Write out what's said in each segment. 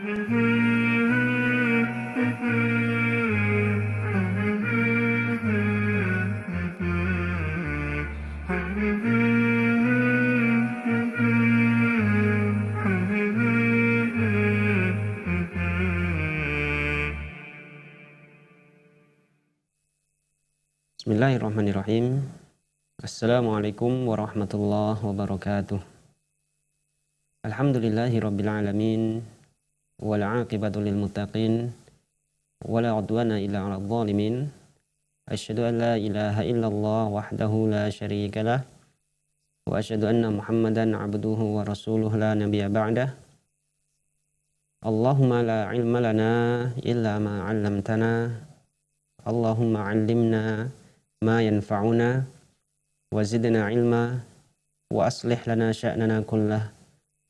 Bismillahirrahmanirrahim. Assalamualaikum warahmatullahi wabarakatuh. Alhamdulillahi rabbil alamin. Wal aqibatu lil muttaqin. Wala udwana illa 'alal zalimin. Asyhadu an la ilaha illallah wahdahu la syarika lah. Wa asyhadu anna Muhammadan 'abduhu wa rasuluhu la nabiyya ba'dah. Allahumma la ilma lana illa ma 'allamtana. Allahumma 'allimna ma yanfa'una wa zidna ilma wa aslih lana sya'nana kullah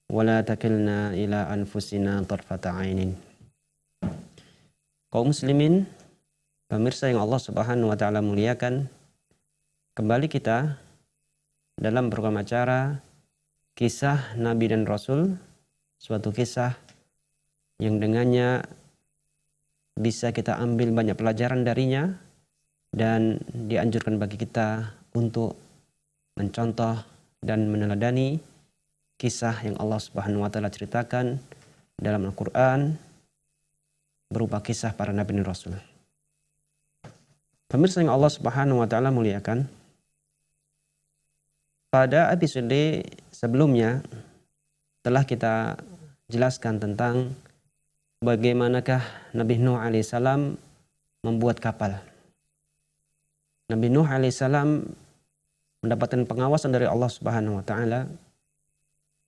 wa la takilna ila anfusina tarfata ainin. Kaum muslimin, pemirsa yang Allah Subhanahu wa taala muliakan, kembali kita dalam program acara Kisah Nabi dan Rasul, suatu kisah yang dengannya bisa kita ambil banyak pelajaran darinya dan dianjurkan bagi kita untuk mencontoh dan meneladani kisah yang Allah Subhanahu wa taala ceritakan dalam Al-Qur'an berupa kisah para nabi dan rasul. Pemirsa yang Allah Subhanahu wa taala muliakan, pada episode sebelumnya telah kita jelaskan tentang bagaimanakah Nabi Nuh alaihissalam membuat kapal. Nabi Nuh alaihissalam mendapatkan pengawasan dari Allah Subhanahu wa taala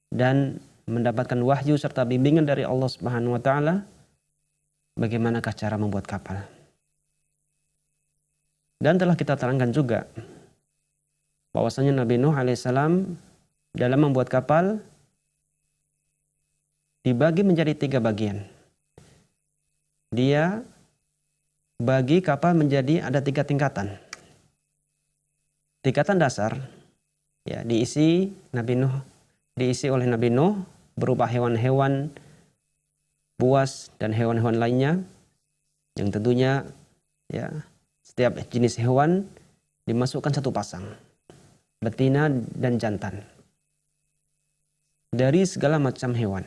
dan mendapatkan wahyu serta bimbingan dari Allah Subhanahu wa taala bagaimanakah cara membuat kapal. Dan telah kita terangkan juga bahwasanya Nabi Nuh alaihissalam dalam membuat kapal dibagi menjadi 3 bagian. Dia bagi kapal menjadi ada 3 tingkatan. Tingkatan dasar ya diisi oleh Nabi Nuh berupa hewan-hewan buas dan hewan-hewan lainnya yang tentunya ya setiap jenis hewan dimasukkan 1 pasang, betina dan jantan, dari segala macam hewan.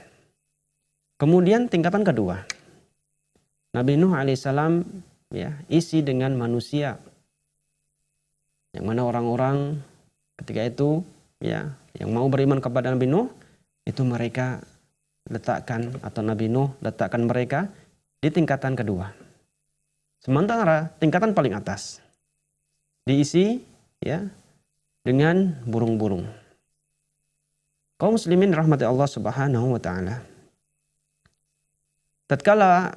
Kemudian tingkatan kedua, Nabi Nuh alaihissalam ya isi dengan manusia, yang mana orang-orang ketika itu ya yang mau beriman kepada Nabi Nuh itu mereka letakkan atau Nabi Nuh letakkan mereka di tingkatan kedua. Sementara tingkatan paling atas diisi ya dengan burung-burung. Kaum muslimin rahmati Allah Subhanahu wa taala. Tatkala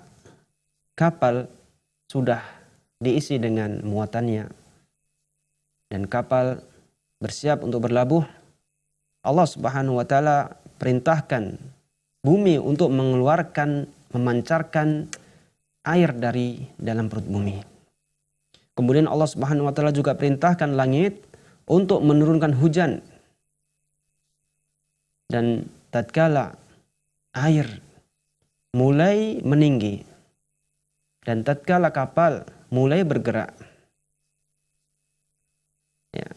kapal sudah diisi dengan muatannya dan kapal bersiap untuk berlabuh, Allah Subhanahu wa taala perintahkan bumi untuk memancarkan air dari dalam perut bumi. Kemudian Allah Subhanahu wa taala juga perintahkan langit untuk menurunkan hujan. Dan tatkala air mulai meninggi dan tatkala kapal mulai bergerak, ya,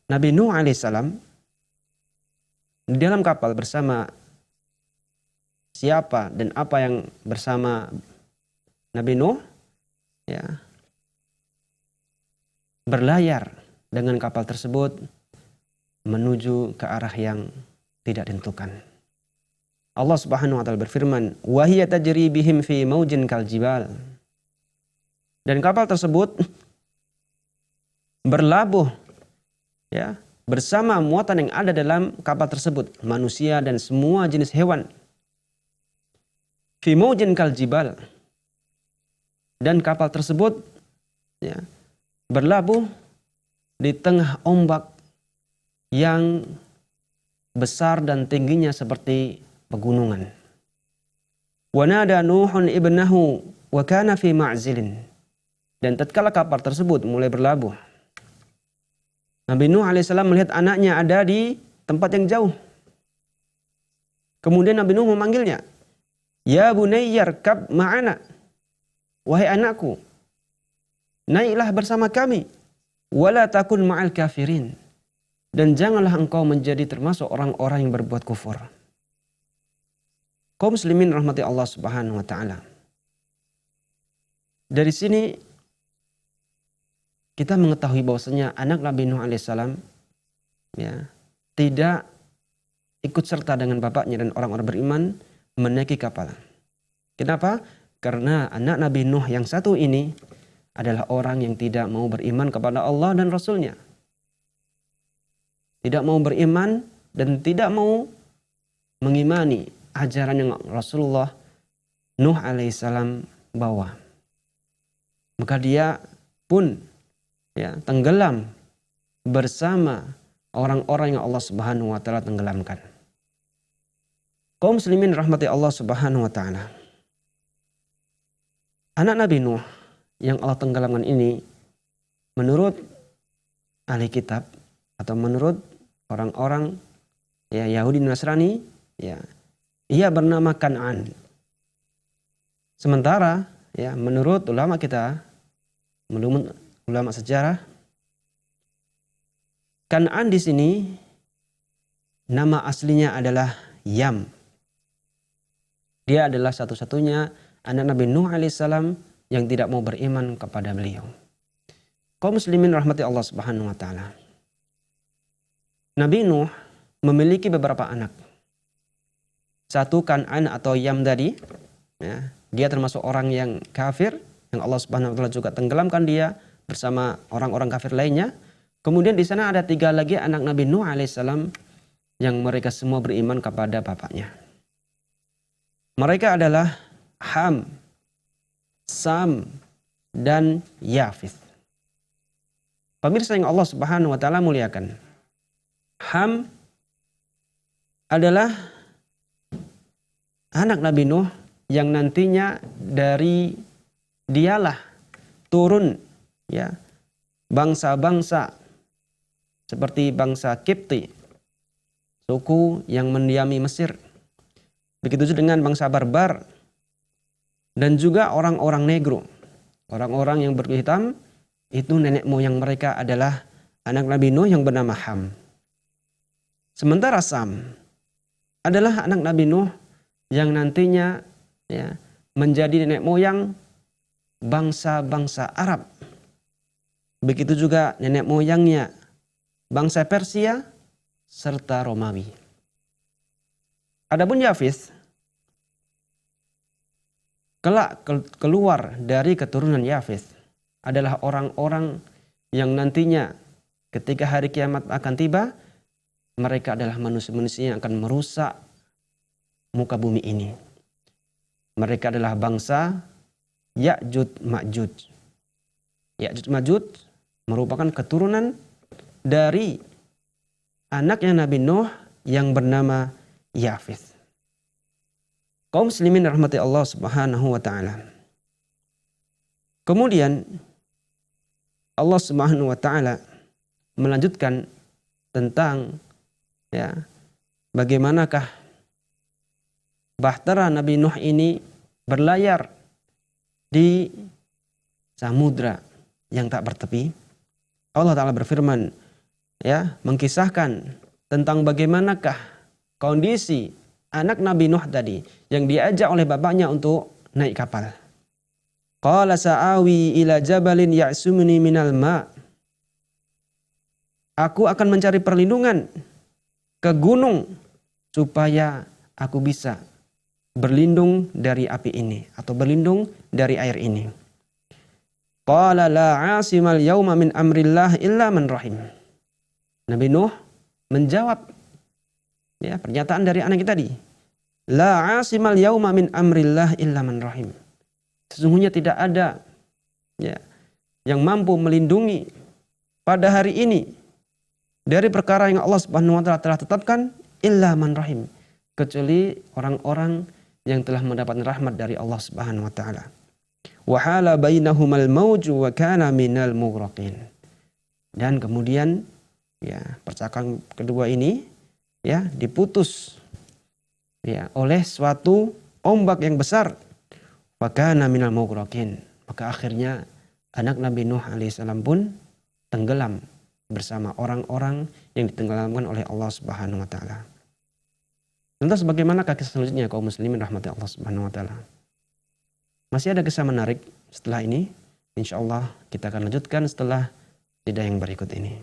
Nabi Nuh alaihissalam di dalam kapal bersama siapa dan apa yang bersama Nabi Nuh ya berlayar dengan kapal tersebut menuju ke arah yang tidak ditentukan. Allah Subhanahu wa taala berfirman, "Wa hiya tajri bihim fi maujin kal jibal." Dan kapal tersebut berlabuh ya bersama muatan yang ada dalam kapal tersebut, manusia dan semua jenis hewan. Fi maujin kal jibal. Dan kapal tersebut ya berlabuh di tengah ombak yang besar dan tingginya seperti pegunungan. Wa nada Nuhun ibnahu wa kana fi ma'zilin. Dan tatkala kapal tersebut mulai berlabuh, Nabi Nuh alaihissalam melihat anaknya ada di tempat yang jauh. Kemudian Nabi Nuh memanggilnya, Ya bunayyarkab ma'ana. Wahai anakku, naiklah bersama kami. Wala takun ma'al kafirin. Dan janganlah engkau menjadi termasuk orang-orang yang berbuat kufur. Kaum muslimin rahmati Allah Subhanahu wa taala. Dari sini kita mengetahui bahwasanya anak Nabi Nuh alaihissalam ya, tidak ikut serta dengan bapaknya dan orang-orang beriman menaiki kapal. Kenapa? Karena anak Nabi Nuh yang satu ini adalah orang yang tidak mau beriman kepada Allah dan Rasulnya. Tidak mau beriman dan tidak mau mengimani ajaran yang Rasulullah Nuh alaihissalam bawa. Maka dia pun ya, tenggelam bersama orang-orang yang Allah Subhanahu wa taala tenggelamkan. Kaum muslimin rahmati Allah Subhanahu wa taala. Anak Nabi Nuh yang Allah tenggelamkan ini menurut ahli kitab atau menurut orang-orang ya Yahudi Nasrani ya, ia bernama Kan'an. Sementara ya menurut ulama kita, menurut ulama sejarah, Kan'an di sini nama aslinya adalah Yam. Dia adalah satu-satunya anak Nabi Nuh alaihissalam yang tidak mau beriman kepada beliau. Kaum muslimin rahmati Allah Subhanahu wa taala. Nabi Nuh memiliki beberapa anak. Satu Kan'an atau Yam tadi, ya, dia termasuk orang yang kafir yang Allah Subhanahu wa taala juga tenggelamkan dia bersama orang-orang kafir lainnya. Kemudian di sana ada 3 lagi anak Nabi Nuh alaihissalam yang mereka semua beriman kepada bapaknya. Mereka adalah Ham, Sam, dan Yafith. Pemirsa yang Allah Subhanahu wa taala muliakan. Ham adalah anak Nabi Nuh yang nantinya dari dialah turun ya bangsa-bangsa seperti bangsa Kipti, suku yang mendiami Mesir. Begitu juga dengan bangsa Barbar dan juga orang-orang Negro. Orang-orang yang berkulit hitam itu nenek moyang mereka adalah anak Nabi Nuh yang bernama Ham. Sementara Sam adalah anak Nabi Nuh yang nantinya ya, menjadi nenek moyang bangsa-bangsa Arab. Begitu juga nenek moyangnya bangsa Persia serta Romawi. Adapun Yafith kelak keluar dari keturunan Yafith adalah orang-orang yang nantinya ketika hari kiamat akan tiba, mereka adalah manusia-manusia yang akan merusak muka bumi ini. Mereka adalah bangsa Ya'juj Ma'juj. Ya'juj Ma'juj merupakan keturunan dari anaknya Nabi Nuh yang bernama Yafith. Kaum muslimin rahmati Allah Subhanahu wa taala. Kemudian Allah Subhanahu wa taala melanjutkan tentang ya bagaimanakah bahtera Nabi Nuh ini berlayar di samudra yang tak bertepi. Allah taala berfirman ya mengkisahkan tentang bagaimanakah kondisi anak Nabi Nuh tadi yang diajak oleh bapaknya untuk naik kapal. Qala sa'awi ila jabalin ya'sumuni minal ma'. Aku akan mencari perlindungan ke gunung supaya aku bisa berlindung dari api ini atau berlindung dari air ini. Qala la 'asimal yauma min amrillah illa man rahim. Nabi Nuh menjawab ya, pernyataan dari anak kita tadi. La 'asimal yauma min amrillah illa man rahim. Sesungguhnya tidak ada ya yang mampu melindungi pada hari ini dari perkara yang Allah Subhanahu wa taala telah tetapkan illa man rahim, kecuali orang-orang yang telah mendapat rahmat dari Allah Subhanahu wa taala. Wa hala bainahumal mauju wa kana minal mughraqin. Dan kemudian ya percakapan kedua ini ya diputus ya oleh suatu ombak yang besar. Fakana minal mughraqin. Maka akhirnya anak Nabi Nuh alaihissalam pun tenggelam bersama orang-orang yang ditenggelamkan oleh Allah Subhanahu wa taala. Lantas bagaimana kisah selanjutnya kaum muslimin rahmati Allah Subhanahu wa taala? Masih ada kisah menarik setelah ini. Insyaallah kita akan lanjutkan setelah jeda yang berikut ini.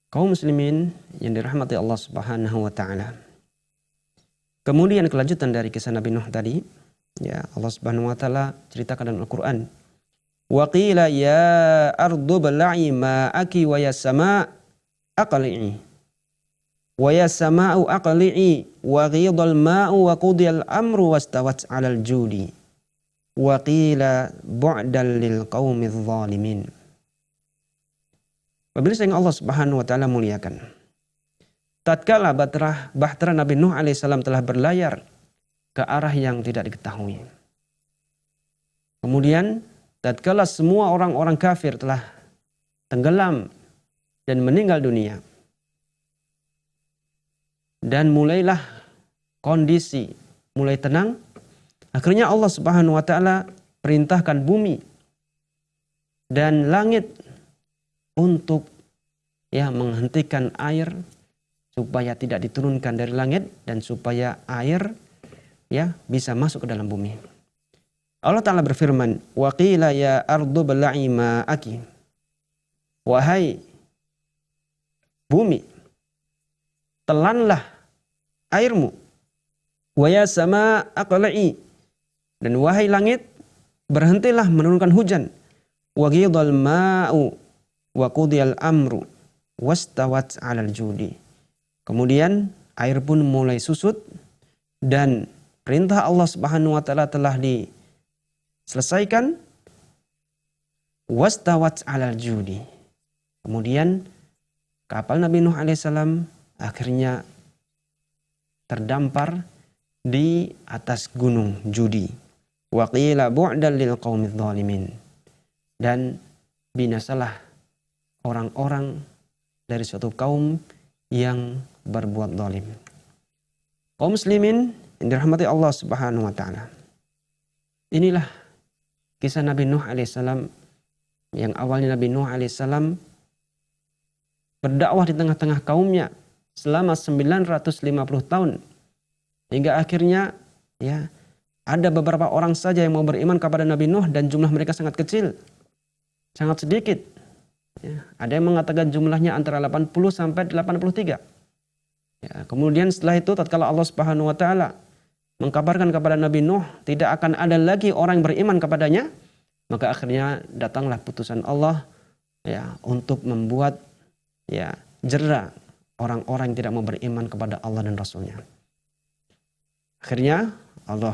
Kaum muslimin yang dirahmati Allah Subhanahu wa taala. Kemudian kelanjutan dari kisah Nabi Nuh tadi, ya Allah Subhanahu wa taala ceritakan dalam Al-Qur'an. Wa qila ya ardu bal'i ma'aki wa ya sama' aqli'i. Wa ya sama'u aqli'i wa ghidal ma'u wa qudiyal amru wastawat 'alal judi. Wa qila bu'dan lil qaumidz zalimin. Apabila yang Allah Subhanahu wa taala muliakan. Tatkala bahtera Nabi Nuh alaihissalam telah berlayar ke arah yang tidak diketahui. Kemudian tatkala semua orang-orang kafir telah tenggelam dan meninggal dunia. Dan mulailah kondisi mulai tenang. Akhirnya Allah Subhanahu wa taala perintahkan bumi dan langit untuk menghentikan air supaya tidak diturunkan dari langit dan supaya air bisa masuk ke dalam bumi. Allah Ta'ala berfirman, wa qila ya ardu bal'i ma'aki. Wahai bumi, telanlah airmu. Wa ya sama aqla'i. Dan wahai langit, berhentilah menurunkan hujan. Wa ghidal ma'u wa qudiyal amru wastawat 'alal judi. Kemudian air pun mulai susut dan perintah Allah Subhanahu wa taala telah diselesaikan. Wastawat 'alal judi. Kemudian kapal Nabi Nuh alaihissalam akhirnya terdampar di atas gunung Judi. Wa qila bu'dan lil qaumidz zalimin. Dan binasalah orang-orang dari suatu kaum yang berbuat zalim. Kaum muslimin yang dirahmati Allah Subhanahu wa taala. Inilah kisah Nabi Nuh alaihissalam yang awalnya Nabi Nuh alaihissalam berdakwah di tengah-tengah kaumnya selama 950 tahun. Hingga akhirnya ada beberapa orang saja yang mau beriman kepada Nabi Nuh dan jumlah mereka sangat kecil. Sangat sedikit. Ada yang mengatakan jumlahnya antara 80 sampai 83. Kemudian setelah itu tatkala Allah Subhanahu wa taala mengkabarkan kepada Nabi Nuh tidak akan ada lagi orang yang beriman kepadanya, maka akhirnya datanglah putusan Allah untuk membuat jera orang-orang yang tidak mau beriman kepada Allah dan Rasulnya. Akhirnya Allah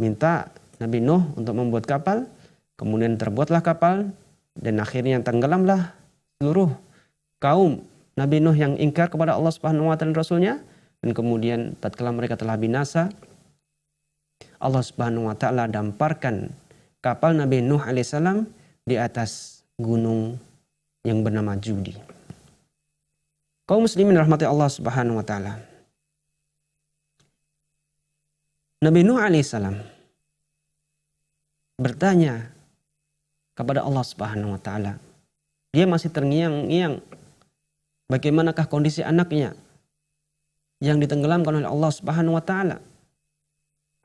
minta Nabi Nuh untuk membuat kapal, kemudian terbuatlah kapal. Dan akhirnya tenggelamlah seluruh kaum Nabi Nuh yang ingkar kepada Allah Subhanahu wa taala dan Rasulnya. Dan kemudian tatkala mereka telah binasa, Allah Subhanahu wa taala damparkan kapal Nabi Nuh alaihissalam di atas gunung yang bernama Judi. Kaum muslimin rahmati Allah Subhanahu wa taala. Nabi Nuh alaihissalam bertanya kepada Allah Subhanahu wa taala. Dia masih terngiang-ngiang bagaimanakah kondisi anaknya yang ditenggelamkan oleh Allah Subhanahu wa taala.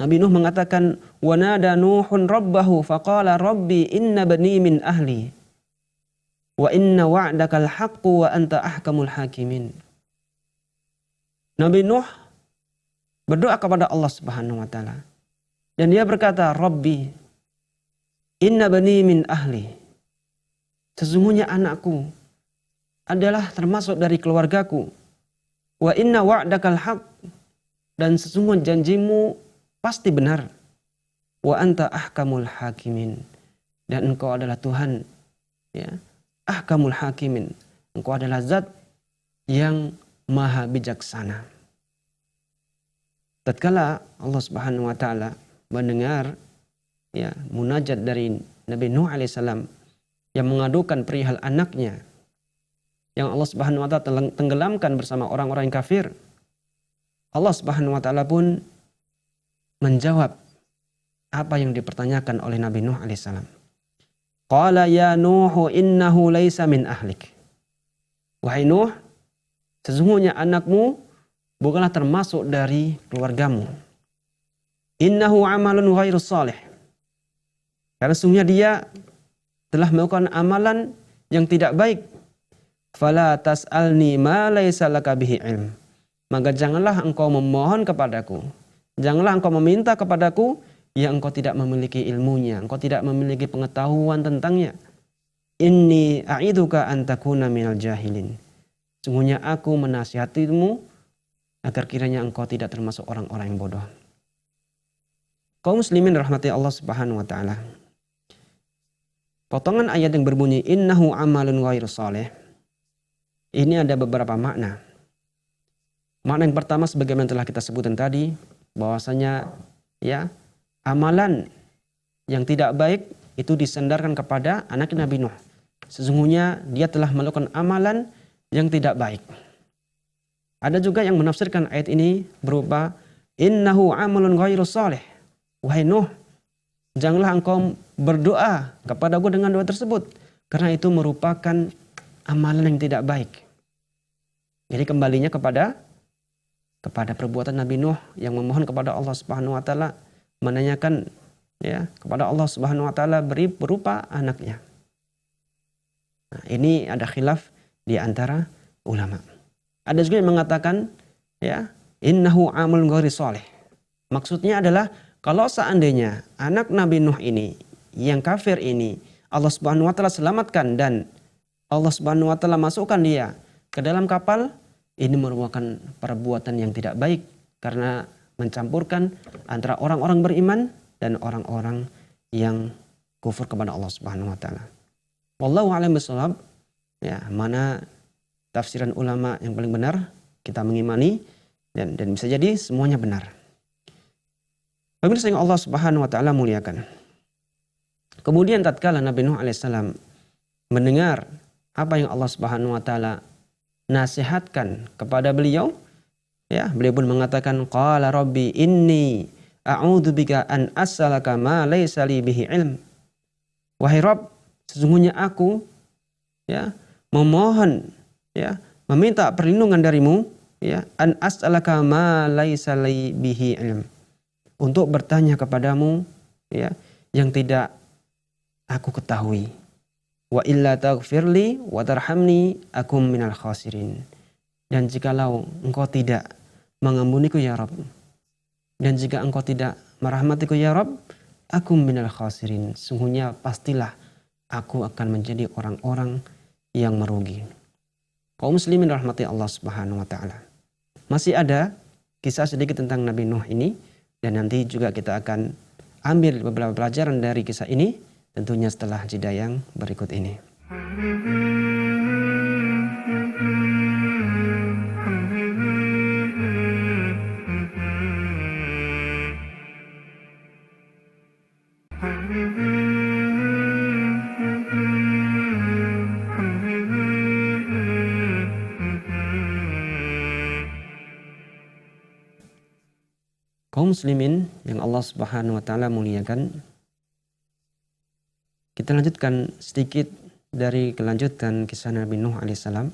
Nabi Nuh mengatakan, "Wa nada Nuhun rabbahu faqala rabbi inna bani min ahli wa inna wa'dakal haqqu wa anta ahkamul hakimin." Nabi Nuh berdoa kepada Allah Subhanahu wa taala dan dia berkata, "Rabbi, inna bani min ahli." Sesungguhnya anakku adalah termasuk dari keluargaku. Wa inna wa'dakal haq. Dan sesungguhnya janjimu pasti benar. Wa anta ahkamul hakimin. Dan engkau adalah Tuhan ahkamul hakimin, Engkau adalah zat yang maha bijaksana. Tatkala Allah Subhanahu wa taala mendengar ya munajat dari Nabi Nuh alaihissalam yang mengadukan perihal anaknya yang Allah Subhanahu wa taala tenggelamkan bersama orang-orang kafir, Allah Subhanahu wa taala pun menjawab apa yang dipertanyakan oleh Nabi Nuh alaihissalam. Qala ya Nuh innahu laisa min ahlik. Wahai Nuh, sesungguhnya anakmu bukanlah termasuk dari keluargamu. Innahu amalun ghairu salih. Karena sesungguhnya dia telah melakukan amalan yang tidak baik. Fala tas'alni ma laisa laka bihi ilm. Maka janganlah engkau memohon kepadaku. Janganlah engkau meminta kepadaku yang engkau tidak memiliki ilmunya, engkau tidak memiliki pengetahuan tentangnya. Inni a'iduka an takuna minal jahilin. Sungguhnya aku menasihatimu agar kiranya engkau tidak termasuk orang-orang yang bodoh. Kaum muslimin rahmati Allah Subhanahu wa taala. Potongan ayat yang berbunyi innahu amalun ghairu salih. Ini ada beberapa makna. Makna yang pertama sebagaimana telah kita sebutkan tadi, bahwasanya ya amalan yang tidak baik itu disandarkan kepada anak Nabi Nuh. Sesungguhnya dia telah melakukan amalan yang tidak baik. Ada juga yang menafsirkan ayat ini berupa innahu amalun ghairu salih. Wahai Nuh, janganlah engkau berdoa kepadaku dengan doa tersebut karena itu merupakan amalan yang tidak baik. Jadi kembalinya kepada perbuatan Nabi Nuh yang memohon kepada Allah Subhanahu wa taala, menanyakan ya kepada Allah Subhanahu wa taala berupa anaknya. Nah, ini ada khilaf di antara ulama. Ada juga yang mengatakan ya innahu amalun ghairu salih. Maksudnya adalah kalau seandainya anak Nabi Nuh ini yang kafir ini Allah Subhanahu wa taala selamatkan dan Allah Subhanahu wa taala masukkan dia ke dalam kapal, ini merupakan perbuatan yang tidak baik karena mencampurkan antara orang-orang beriman dan orang-orang yang kufur kepada Allah Subhanahu wa taala. Wallahu a'lam bishawab. Ya, mana tafsiran ulama yang paling benar kita mengimani dan bisa jadi semuanya benar. Pemirsa yang Allah Subhanahu wa taala muliakan. Kemudian tatkala Nabi Nuh alaihissalam mendengar apa yang Allah Subhanahu wa taala nasihatkan kepada beliau, ya, beliau pun mengatakan qala rabbi inni a'udzubika an as'alaka ma laisa li bihi ilm. Wahai Rabb, sesungguhnya aku ya memohon ya meminta perlindungan darimu ya an as'alaka ma laisa li bihi ilm. Untuk bertanya kepadamu ya yang tidak aku ketahui. Wa illa taghfirli wa tarhamni akum minal khasirin. Dan jikalau engkau tidak mengampuniku ya Rabb, dan jika engkau tidak merahmatiku ya Rabb, akum minal khasirin. Sungguhnya pastilah aku akan menjadi orang-orang yang merugi. Kaum muslimin rahmati Allah Subhanahu wa taala. Masih ada kisah sedikit tentang Nabi Nuh ini dan nanti juga kita akan ambil beberapa pelajaran dari kisah ini tentunya setelah jeda yang berikut ini. Kaum muslimin yang Allah Subhanahu wa taala muliakan, kita lanjutkan sedikit dari kelanjutan kisah Nabi Nuh alaihissalam.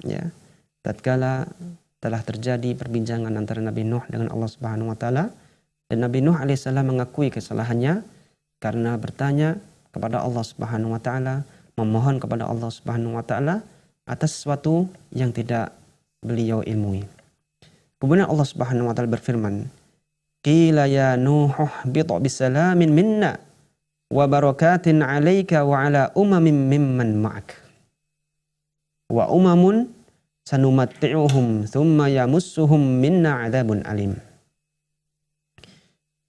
Ya, tatkala telah terjadi perbincangan antara Nabi Nuh dengan Allah Subhanahu wa taala dan Nabi Nuh alaihissalam mengakui kesalahannya karena bertanya kepada Allah Subhanahu wa taala, memohon kepada Allah Subhanahu wa taala atas sesuatu yang tidak beliau ilmui. Kemudian Allah Subhanahu wa taala berfirman, qila ya Nuh ihbit bisalamin minna wa barakatin 'alaika wa 'ala umamin mimman ma'ak wa umamun sanumatti'uhum thumma yamussuhum minna 'adzabun alim.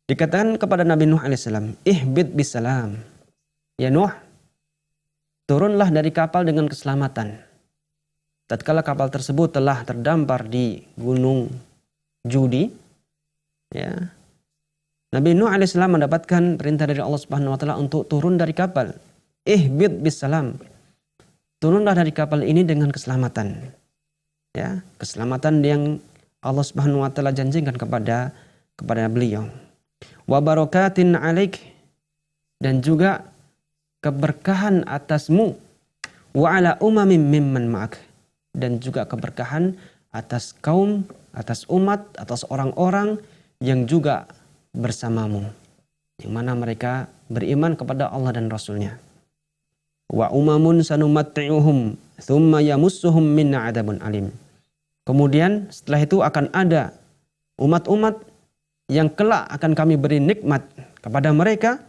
Dikatakan kepada Nabi Nuh alaihissalam, ihbit bisalam. Ya Nuh, turunlah dari kapal dengan keselamatan. tatkala kapal tersebut telah terdampar di gunung Judi, ya, Nabi Nuh alaihissalam mendapatkan perintah dari Allah Subhanahu wa taala untuk turun dari kapal. Ihbid bisalam. Turunlah dari kapal ini dengan keselamatan. Ya, keselamatan yang Allah Subhanahu wa taala janjikan kepada beliau. Wa barakatin 'alaik, dan juga keberkahan atasmu, wa 'ala umamin mimman ma'ak, dan juga keberkahan atas kaum, atas umat, atas orang-orang yang juga bersamamu, yang mana mereka beriman kepada Allah dan Rasulnya. Wa umamun sanumatti'uhum thumma yamussuhum minna 'adzabun alim. Kemudian setelah itu akan ada umat-umat yang kelak akan kami beri nikmat kepada mereka,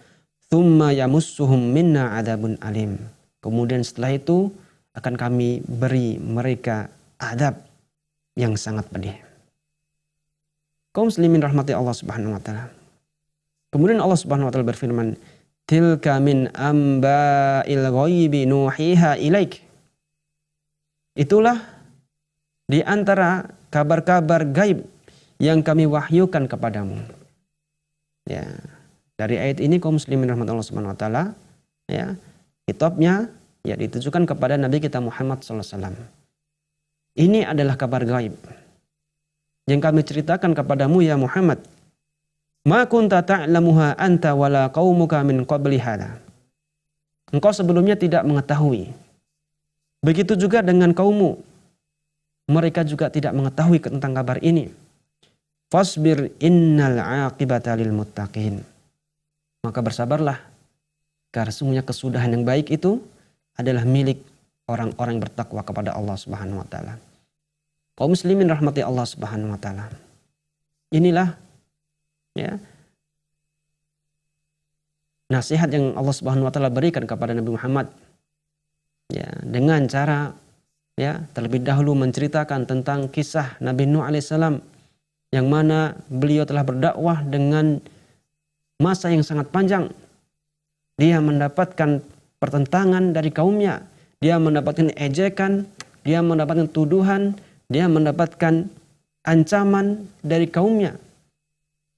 thumma yamussuhum minna 'adzabun alim. Kemudian setelah itu akan kami beri mereka adab yang sangat pedih. Kaum muslimin rahmati Allah Subhanahu wa taala. Kemudian Allah Subhanahu wa taala berfirman, tilka min amba'il ghaibi nuhiha ilaik. Itulah di antara kabar-kabar gaib yang kami wahyukan kepadamu. Ya, dari ayat ini kaum muslimin rahmati Allah Subhanahu wa taala, ya, kitabnya ya ditujukan kepada Nabi kita Muhammad sallallahu alaihi wasallam. Ini adalah kabar gaib yang kami ceritakan kepadamu ya Muhammad. Ma kunta ta'lamuha anta wala qaumuka min qabli hada. Engkau sebelumnya tidak mengetahui. Begitu juga dengan kaummu. Mereka juga tidak mengetahui tentang kabar ini. Fasbir innal 'aqibata lil muttaqin. Maka bersabarlah, karena sesungguhnya kesudahan yang baik itu adalah milik orang-orang yang bertakwa kepada Allah Subhanahu wa taala. Kaum muslimin rahmati Allah Subhanahu wa taala. Inilah, ya, nasihat yang Allah Subhanahu wa taala berikan kepada Nabi Muhammad, ya, dengan cara, ya, terlebih dahulu menceritakan tentang kisah Nabi Nuh alaihissalam, yang mana beliau telah berdakwah dengan masa yang sangat panjang. Dia mendapatkan pertentangan dari kaumnya, dia mendapatkan ejekan, dia mendapatkan tuduhan, dia mendapatkan ancaman dari kaumnya.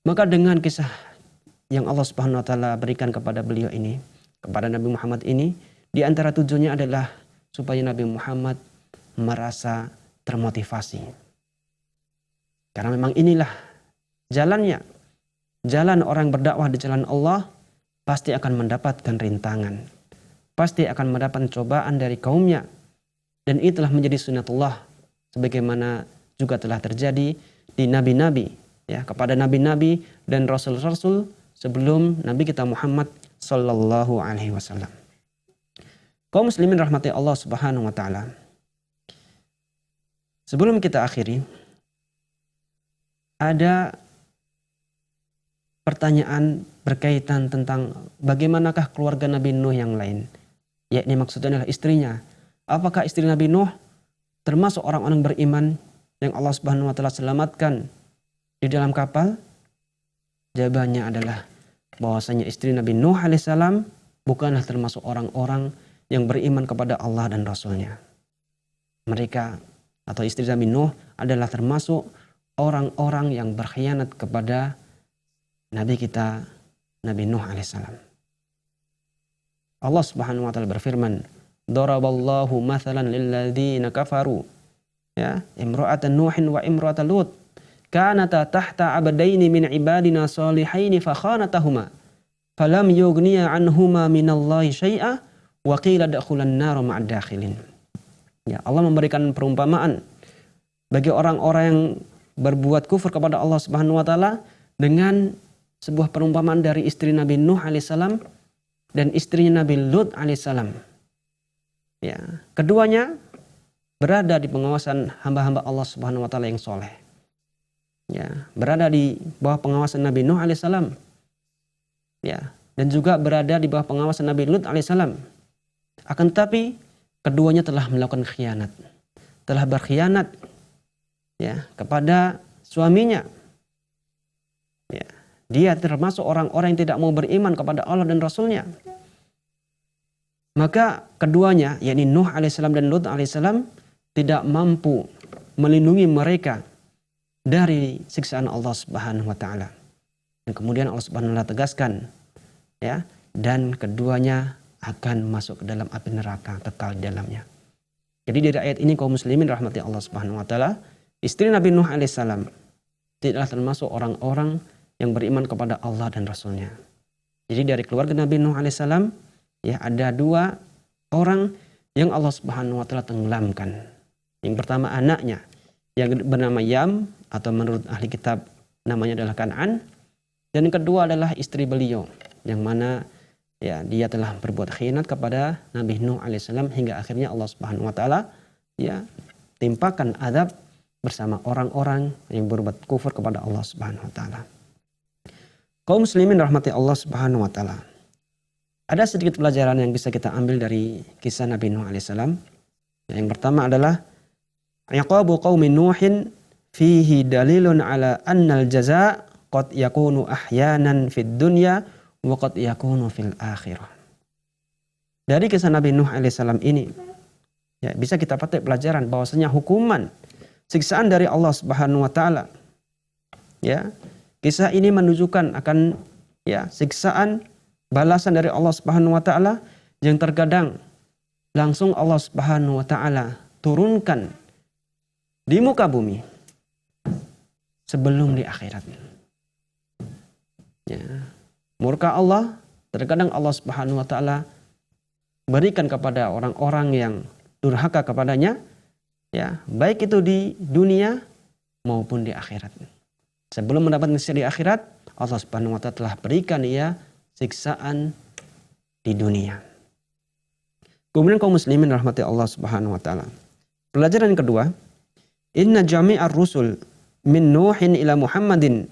Maka dengan kisah yang Allah Subhanahu wa taala berikan kepada beliau ini, kepada Nabi Muhammad ini, di antara tujuannya adalah supaya Nabi Muhammad merasa termotivasi. Karena memang inilah jalannya. Jalan orang berdakwah di jalan Allah pasti akan mendapatkan rintangan. Pasti akan mendapatkan cobaan dari kaumnya. Dan itulah menjadi sunnatullah, sebagaimana juga telah terjadi di nabi-nabi, ya, kepada nabi-nabi dan rasul-rasul sebelum Nabi kita Muhammad sallallahu alaihi wasallam. Kaum muslimin rahmati Allah Subhanahu wa taala. Sebelum kita akhiri, ada pertanyaan berkaitan tentang bagaimanakah keluarga Nabi Nuh yang lain, yakni maksudnya adalah istrinya. Apakah istri Nabi Nuh termasuk orang-orang beriman yang Allah Subhanahu wa taala selamatkan di dalam kapal? Jawabannya adalah bahwasanya istri Nabi Nuh alaihissalam bukanlah termasuk orang-orang yang beriman kepada Allah dan Rasulnya. Mereka atau istri Nabi Nuh adalah termasuk orang-orang yang berkhianat kepada Nabi kita Nabi Nuh alaihissalam. Allah Subhanahu wa taala berfirman, daraballahu mathalan lilladzina kafaru, ya, imra'atan Nuhin wa imra'atan Lut kanata tahta abdaini min ibadina salihaini fa khanatahuma falam yughniya anhuma minallahi syai'a wa qila dakhulan nar ma'ad dakhilin. Ya, Allah memberikan perumpamaan bagi orang-orang yang berbuat kufur kepada Allah Subhanahu wa taala dengan sebuah perumpamaan dari istri Nabi Nuh alaihissalam dan istrinya Nabi Lut alaihissalam. Ya, keduanya berada di pengawasan hamba-hamba Allah Subhanahu wa taala yang soleh. Ya, berada di bawah pengawasan Nabi Nuh alaihissalam. Ya, dan juga berada di bawah pengawasan Nabi Lut alaihissalam. Akan tetapi keduanya telah melakukan khianat. Telah berkhianat, ya, kepada suaminya. Ya, dia termasuk orang-orang yang tidak mau beriman kepada Allah dan Rasulnya. Maka keduanya, yakni Nuh alaihissalam dan Lut alaihissalam, tidak mampu melindungi mereka dari siksaan Allah Subhanahu wa taala. Dan kemudian Allah Subhanahu wa taala tegaskan, ya, dan keduanya akan masuk ke dalam api neraka, kekal di dalamnya. Jadi dari ayat ini kaum muslimin rahmati Allah Subhanahu wa taala, istri Nabi Nuh alaihissalam tidaklah termasuk orang-orang yang beriman kepada Allah dan Rasulnya. Jadi dari keluarga Nabi Nuh alaihissalam, ya, ada 2 orang yang Allah Subhanahu wa taala tenggelamkan. Yang pertama anaknya yang bernama Yam, atau menurut ahli kitab namanya adalah Kan'an, dan yang kedua adalah istri beliau yang mana, ya, dia telah berbuat khianat kepada Nabi Nuh alaihissalam hingga akhirnya Allah Subhanahu wa taala, ya, timpakan azab bersama orang-orang yang berbuat kufur kepada Allah Subhanahu wa taala. Kaum muslimin rahmati Allah Subhanahu wa taala. Ada sedikit pelajaran yang bisa kita ambil dari kisah Nabi Nuh alaihissalam. Yang pertama adalah iqabu qaumi Nuhin fihi dalilun ala annal jaza' qad yakunu ahyanan fid dunya wa qad yakunu fil akhirah. Dari kisah Nabi Nuh alaihissalam ini, ya, bisa kita petik pelajaran bahwasanya hukuman siksaan dari Allah Subhanahu wa taala, ya, kisah ini menunjukkan akan, ya, siksaan balasan dari Allah Subhanahu wa taala yang terkadang langsung Allah Subhanahu wa taala turunkan di muka bumi sebelum di akhirat. Ya. Murka Allah terkadang Allah Subhanahu wa taala berikan kepada orang-orang yang durhaka kepadanya, ya, baik itu di dunia maupun di akhirat. Sebelum mendapatkan siksa di akhirat, Allah Subhanahu wa taala telah berikan ia siksaan di dunia. Kemudian kaum muslimin rahmati Allah Subhanahu wa taala. Pelajaran yang kedua, inna jami'ar rusul min Nuhin ila Muhammadin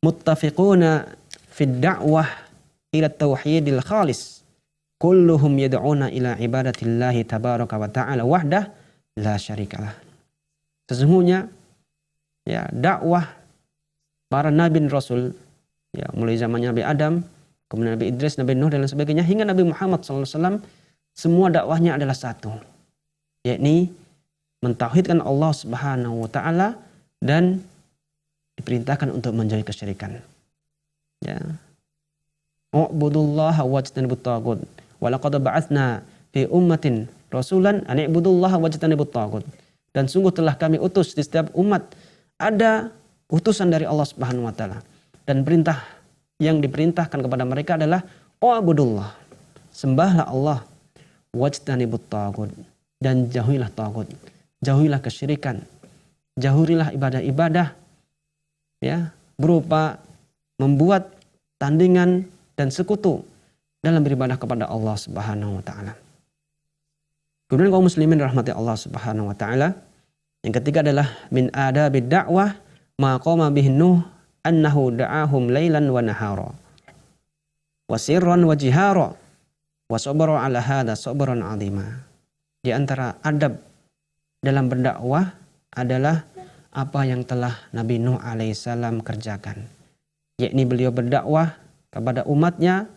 muttafiquna fid da'wah ila tauhidil khalis. Kulluhum yad'una ila ibadatillahi tabaraka wa ta'ala wahdah la syarikalah. Sesungguhnya, ya, dakwah para nabi dan rasul, ya, mulai zamannya Nabi Adam, kemudian Nabi Idris, Nabi Nuh dan lain sebagainya hingga Nabi Muhammad SAW, semua dakwahnya adalah satu, yakni mentauhidkan Allah Subhanahu wa taala dan diperintahkan untuk menjauhi kesyirikan. Ya. U'budullaha wajtanibut taghut. Wa laqad ba'atsna fi ummatin rasulan an i'budullaha wajtanibut taghut. Dan sungguh telah kami utus di setiap umat ada utusan dari Allah Subhanahu wa taala. Dan perintah yang diperintahkan kepada mereka adalah u'budullah. Sembahlah Allah, wajtanibut taghut, dan jauhilah taghut. Jauhilah kesyirikan. Jauhilah ibadah-ibadah, ya, berupa membuat tandingan dan sekutu dalam beribadah kepada Allah Subhanahu wa taala. Kemudian kaum muslimin rahmati Allah Subhanahu wa taala, yang ketiga adalah min adabid da'wah ma qama bihi Nuh annahu da'ahum lailan wa nahara wa sirran wa jihara wa sabara ala hadha sabran 'azima. Di antara adab dalam berdakwah adalah apa yang telah Nabi Nuh alaihissalam kerjakan, yakni beliau berdakwah kepada umatnya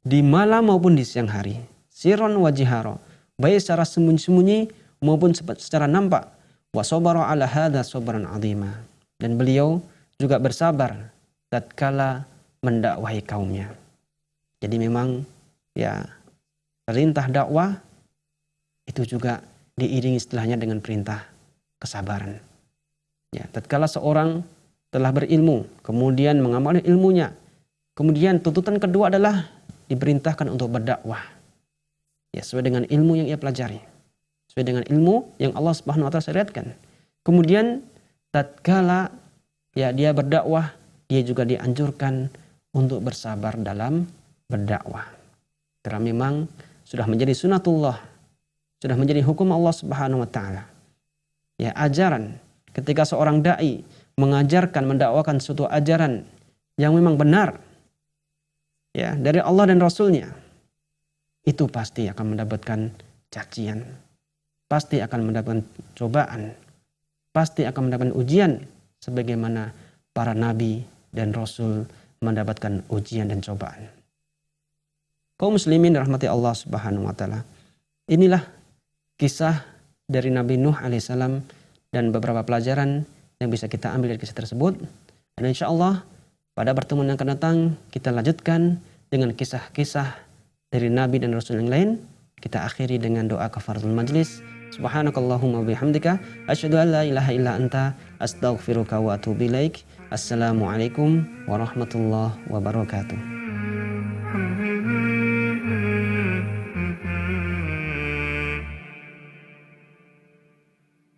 di malam maupun di siang hari, sirron wa jihara, baik secara sembunyi-sembunyi maupun secara nampak, wa sabara ala hadza sabran 'azima, dan beliau juga bersabar tatkala mendakwahi kaumnya. Jadi memang, ya, perintah dakwah itu juga diiringi setelahnya dengan perintah kesabaran. Ya, tatkala seorang telah berilmu, kemudian mengamalkan ilmunya, kemudian tuntutan kedua adalah diperintahkan untuk berdakwah, ya, sesuai dengan ilmu yang ia pelajari, sesuai dengan ilmu yang Allah Subhanahu wa taala syariatkan. Kemudian tatkala, ya, dia berdakwah, dia juga dianjurkan untuk bersabar dalam berdakwah. Karena memang sudah menjadi sunatullah, sudah menjadi hukum Allah Subhanahu wa taala. Ya, ajaran ketika seorang dai mengajarkan, mendakwakan suatu ajaran yang memang benar, ya, dari Allah dan Rasulnya, itu pasti akan mendapatkan cacian, pasti akan mendapatkan cobaan, pasti akan mendapatkan ujian, sebagaimana para nabi dan rasul mendapatkan ujian dan cobaan. Kaum muslimin rahmati Allah Subhanahu wa taala, inilah kisah dari Nabi Nuh alaihissalam dan beberapa pelajaran yang bisa kita ambil dari kisah tersebut. Dan insya Allah pada pertemuan yang akan datang kita lanjutkan dengan kisah-kisah dari Nabi dan Rasul yang lain. Kita akhiri dengan doa kafaratul majlis. Subhanakallahumma bihamdika asyhadu an la ilaha illa anta astaghfiruka wa atubu ilaik. Assalamualaikum warahmatullahi wabarakatuh.